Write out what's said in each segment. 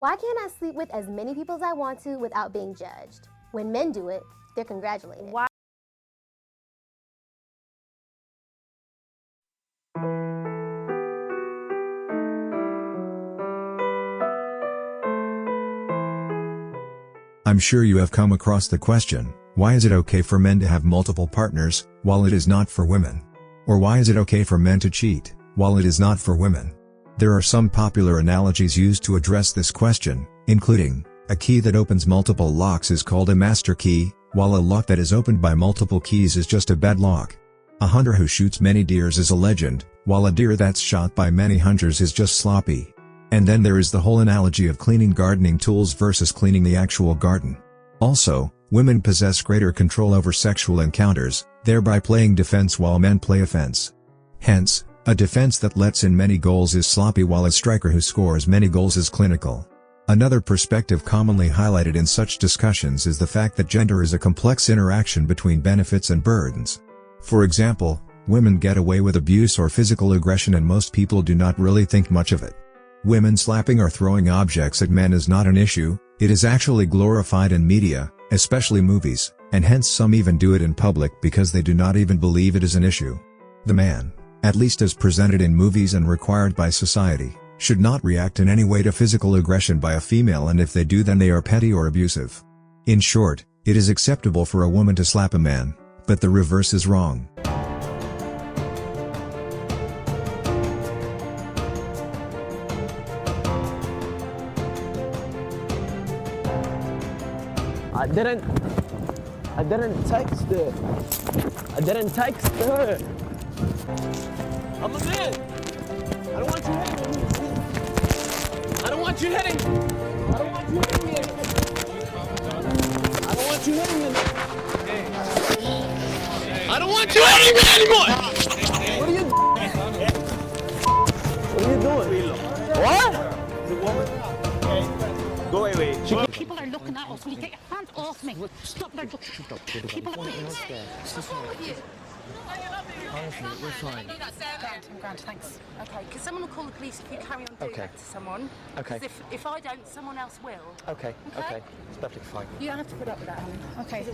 Why can't I sleep with as many people as I want to without being judged? When men do it, they're congratulated. Why? I'm sure you have come across the question, why is it okay for men to have multiple partners, while it is not for women? Or why is it okay for men to cheat, while it is not for women? There are some popular analogies used to address this question, including, a key that opens multiple locks is called a master key, while a lock that is opened by multiple keys is just a bad lock. A hunter who shoots many deers is a legend, while a deer that's shot by many hunters is just sloppy. And then there is the whole analogy of cleaning gardening tools versus cleaning the actual garden. Also, women possess greater control over sexual encounters, thereby playing defense while men play offense. Hence, a defense that lets in many goals is sloppy while a striker who scores many goals is clinical. Another perspective commonly highlighted in such discussions is the fact that gender is a complex interaction between benefits and burdens. For example, women get away with abuse or physical aggression and most people do not really think much of it. Women slapping or throwing objects at men is not an issue, it is actually glorified in media, especially movies, and hence some even do it in public because they do not even believe it is an issue. The man, at least as presented in movies and required by society, should not react in any way to physical aggression by a female, and if they do then they are petty or abusive. In short, it is acceptable for a woman to slap a man, but the reverse is wrong. I didn't text her. I didn't text her. I'm a man. I don't want you hitting me. I don't want you hitting me. I don't want you hitting me. I don't want you hitting me. I don't want you hitting me anymore. What are you doing? What? Go away. People are looking at us. Will you get your hands off me? Stop there. People are looking. What's wrong with you? Honestly, we're fine. Grand, thanks. Okay, because someone will call the police if you carry on doing that to someone. Okay. If I don't, someone else will. Okay. It's perfectly fine. You don't have to put up with that, Helen. Okay.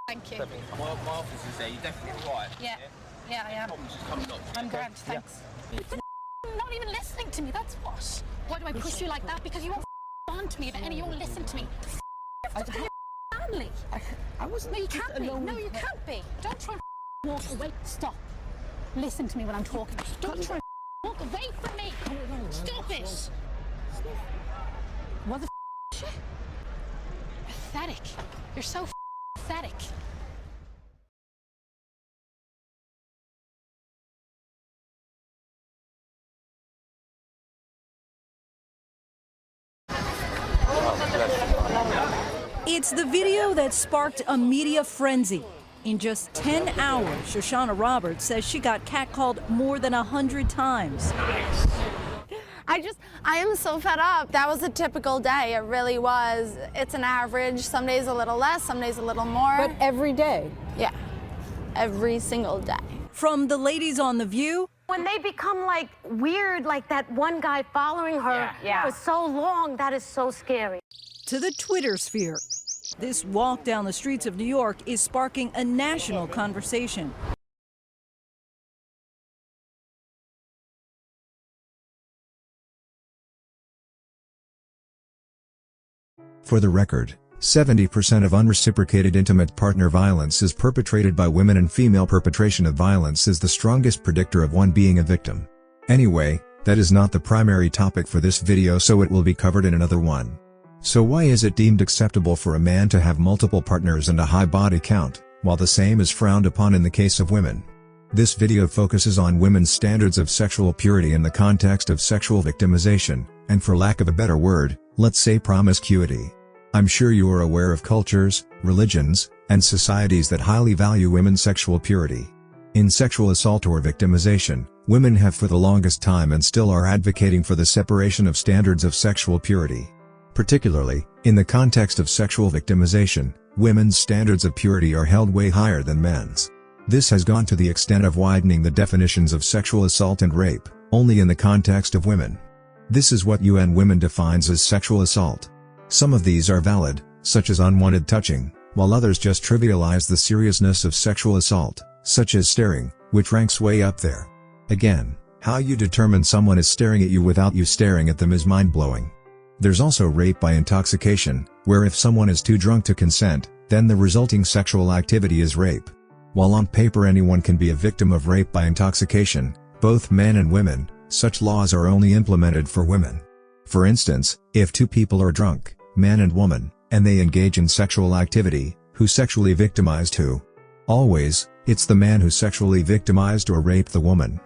Thank you. My office is there. You're definitely right. Yeah, I am. I'm grand, thanks. You're not even listening to me, that's what. Why do I push you like that? Because you won't on to me about any, you won't listen to me. Your family. I wasn't. No, you can't be. No, you can't be. Don't try and walk away. Stop. Listen to me when I'm talking. Don't try and walk away from me. Stop it. What the shit? Pathetic. You're so pathetic. It's the video that sparked a media frenzy. In just 10 hours, Shoshana Roberts says she got catcalled more than 100 times. I am so fed up. That was a typical day. It really was. It's an average. Some days a little less, some days a little more. But every day? Yeah, every single day. From the ladies on The View. When they become like weird, like that one guy following her for so long, that is so scary. To the Twitter sphere. This walk down the streets of New York is sparking a national conversation. For the record, 70% of unreciprocated intimate partner violence is perpetrated by women, and female perpetration of violence is the strongest predictor of one being a victim. Anyway, that is not the primary topic for this video, so it will be covered in another one. So why is it deemed acceptable for a man to have multiple partners and a high body count, while the same is frowned upon in the case of women? This video focuses on women's standards of sexual purity in the context of sexual victimization, and for lack of a better word, let's say promiscuity. I'm sure you are aware of cultures, religions, and societies that highly value women's sexual purity. In sexual assault or victimization, women have for the longest time and still are advocating for the separation of standards of sexual purity. Particularly, in the context of sexual victimization, women's standards of purity are held way higher than men's. This has gone to the extent of widening the definitions of sexual assault and rape, only in the context of women. This is what UN Women defines as sexual assault. Some of these are valid, such as unwanted touching, while others just trivialize the seriousness of sexual assault, such as staring, which ranks way up there. Again, how you determine someone is staring at you without you staring at them is mind-blowing. There's also rape by intoxication, where if someone is too drunk to consent, then the resulting sexual activity is rape. While on paper anyone can be a victim of rape by intoxication, both men and women, such laws are only implemented for women. For instance, if two people are drunk, man and woman, and they engage in sexual activity, who sexually victimized who? Always, it's the man who sexually victimized or raped the woman.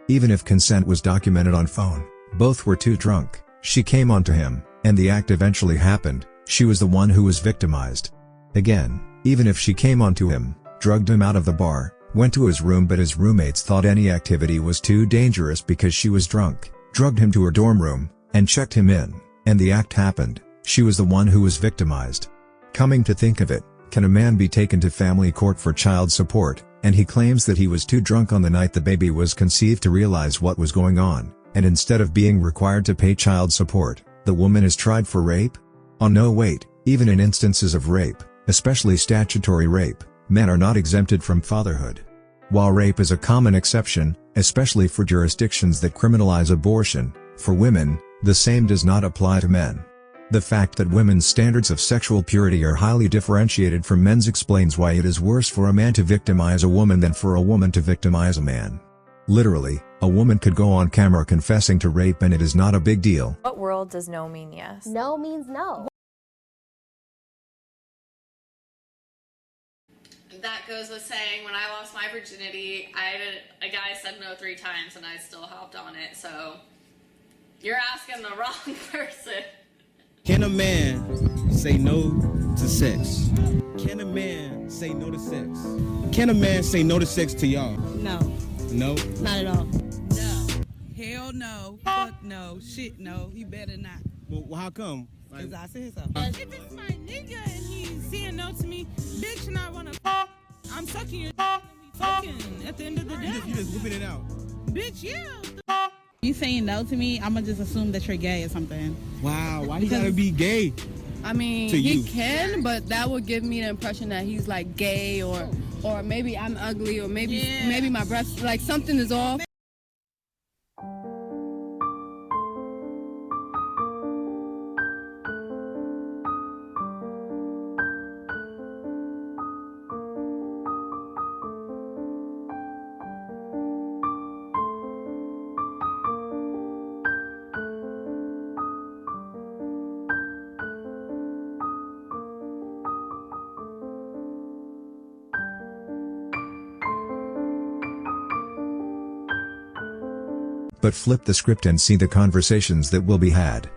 Even if consent was documented on phone, both were too drunk, she came onto him, and the act eventually happened, she was the one who was victimized. Again, even if she came onto him, drugged him out of the bar, went to his room but his roommates thought any activity was too dangerous because she was drunk, drugged him to her dorm room, and checked him in, and the act happened, she was the one who was victimized. Coming to think of it, can a man be taken to family court for child support, and he claims that he was too drunk on the night the baby was conceived to realize what was going on, and instead of being required to pay child support, the woman is tried for rape? Oh no, wait, even in instances of rape, especially statutory rape, men are not exempted from fatherhood. While rape is a common exception, especially for jurisdictions that criminalize abortion, for women, the same does not apply to men. The fact that women's standards of sexual purity are highly differentiated from men's explains why it is worse for a man to victimize a woman than for a woman to victimize a man. Literally, a woman could go on camera confessing to rape and it is not a big deal. What world does no mean yes? No means no. That goes with saying when I lost my virginity, a guy said no 3 times and I still hopped on it, so you're asking the wrong person. Can a man say no to sex? Can a man say no to sex? Can a man say no to sex to y'all? No. No? Not at all. No. Hell no. Fuck no. Shit no. He better not. Well, how come? Because I said so. If it's my nigga and he's saying no to me, bitch, and I want to I'm sucking your and we fucking at the end of the day. You just whipping it out. Bitch, yeah. You saying no to me, I'm going to just assume that you're gay or something. Wow, why you gotta be gay? I mean, he can, but that would give me the impression that he's like gay or maybe I'm ugly or maybe my breath, like something is off. But flip the script and see the conversations that will be had.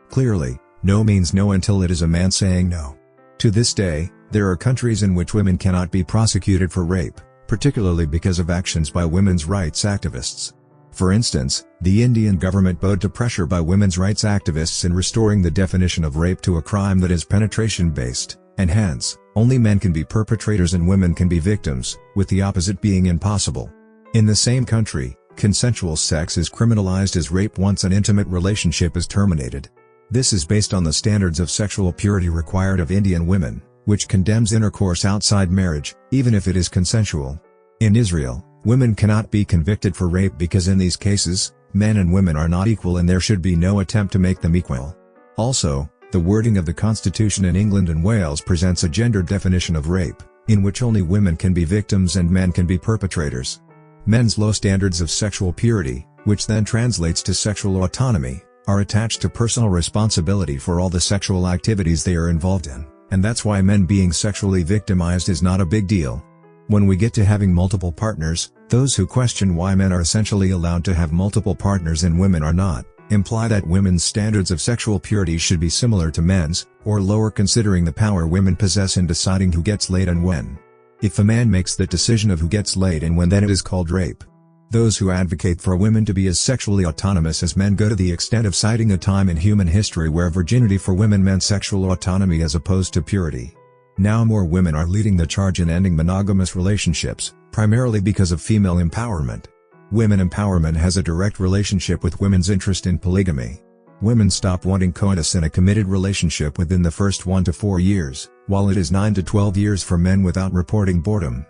Clearly, no means no until it is a man saying no. To this day, there are countries in which women cannot be prosecuted for rape, particularly because of actions by women's rights activists. For instance, the Indian government bowed to pressure by women's rights activists in restoring the definition of rape to a crime that is penetration-based, and hence, only men can be perpetrators and women can be victims, with the opposite being impossible. In the same country, consensual sex is criminalized as rape once an intimate relationship is terminated. This is based on the standards of sexual purity required of Indian women, which condemns intercourse outside marriage, even if it is consensual. In Israel, women cannot be convicted for rape because in these cases, men and women are not equal and there should be no attempt to make them equal. Also, the wording of the Constitution in England and Wales presents a gendered definition of rape, in which only women can be victims and men can be perpetrators. Men's low standards of sexual purity, which then translates to sexual autonomy, are attached to personal responsibility for all the sexual activities they are involved in, and that's why men being sexually victimized is not a big deal. When we get to having multiple partners, those who question why men are essentially allowed to have multiple partners and women are not, imply that women's standards of sexual purity should be similar to men's, or lower considering the power women possess in deciding who gets laid and when. If a man makes the decision of who gets laid and when, then it is called rape. Those who advocate for women to be as sexually autonomous as men go to the extent of citing a time in human history where virginity for women meant sexual autonomy as opposed to purity. Now more women are leading the charge in ending monogamous relationships, primarily because of female empowerment. Women empowerment has a direct relationship with women's interest in polygamy. Women stop wanting coitus in a committed relationship within the first 1 to 4 years, while it is 9 to 12 years for men without reporting boredom.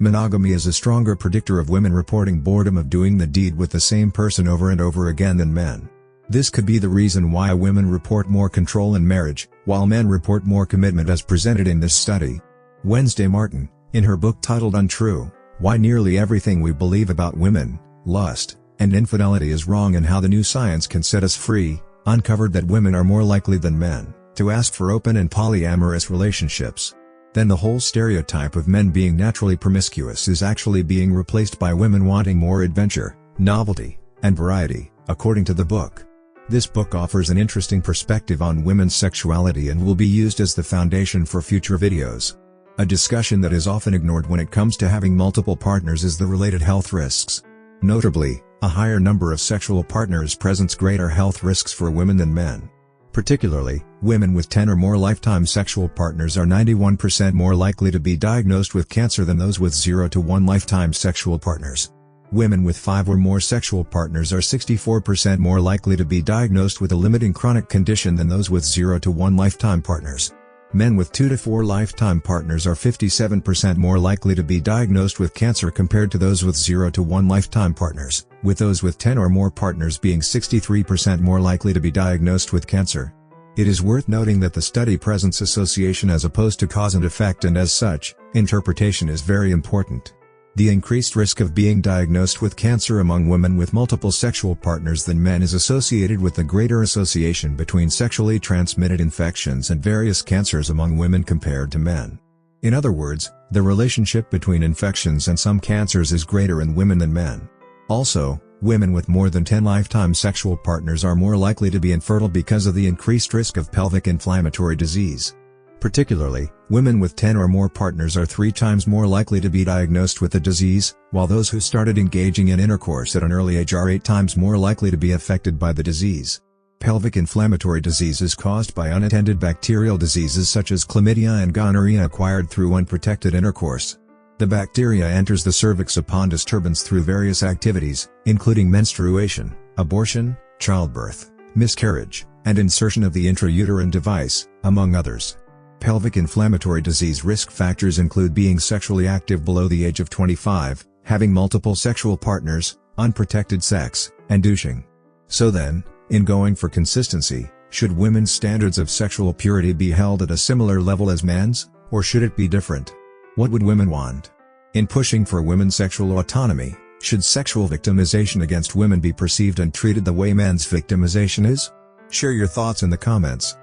Monogamy is a stronger predictor of women reporting boredom of doing the deed with the same person over and over again than men. This could be the reason why women report more control in marriage, while men report more commitment as presented in this study. Wednesday Martin, in her book titled Untrue, Why Nearly Everything We Believe About Women, Lust, and Infidelity is Wrong and How the New Science Can Set Us Free, uncovered that women are more likely than men to ask for open and polyamorous relationships. Then the whole stereotype of men being naturally promiscuous is actually being replaced by women wanting more adventure, novelty, and variety, according to the book. This book offers an interesting perspective on women's sexuality and will be used as the foundation for future videos. A discussion that is often ignored when it comes to having multiple partners is the related health risks. Notably, a higher number of sexual partners presents greater health risks for women than men. Particularly, women with 10 or more lifetime sexual partners are 91% more likely to be diagnosed with cancer than those with 0 to 1 lifetime sexual partners. Women with 5 or more sexual partners are 64% more likely to be diagnosed with a limiting chronic condition than those with 0 to 1 lifetime partners. Men with 2 to 4 lifetime partners are 57% more likely to be diagnosed with cancer compared to those with 0 to 1 lifetime partners, with those with 10 or more partners being 63% more likely to be diagnosed with cancer. It is worth noting that the study presents association as opposed to cause and effect, and as such, interpretation is very important. The increased risk of being diagnosed with cancer among women with multiple sexual partners than men is associated with the greater association between sexually transmitted infections and various cancers among women compared to men. In other words, the relationship between infections and some cancers is greater in women than men. Also, women with more than 10 lifetime sexual partners are more likely to be infertile because of the increased risk of pelvic inflammatory disease. Particularly, women with 10 or more partners are 3 times more likely to be diagnosed with the disease, while those who started engaging in intercourse at an early age are 8 times more likely to be affected by the disease. Pelvic inflammatory disease is caused by unattended bacterial diseases such as chlamydia and gonorrhea acquired through unprotected intercourse. The bacteria enters the cervix upon disturbance through various activities, including menstruation, abortion, childbirth, miscarriage, and insertion of the intrauterine device, among others. Pelvic inflammatory disease risk factors include being sexually active below the age of 25, having multiple sexual partners, unprotected sex, and douching. So then, in going for consistency, should women's standards of sexual purity be held at a similar level as men's, or should it be different? What would women want? In pushing for women's sexual autonomy, should sexual victimization against women be perceived and treated the way men's victimization is? Share your thoughts in the comments.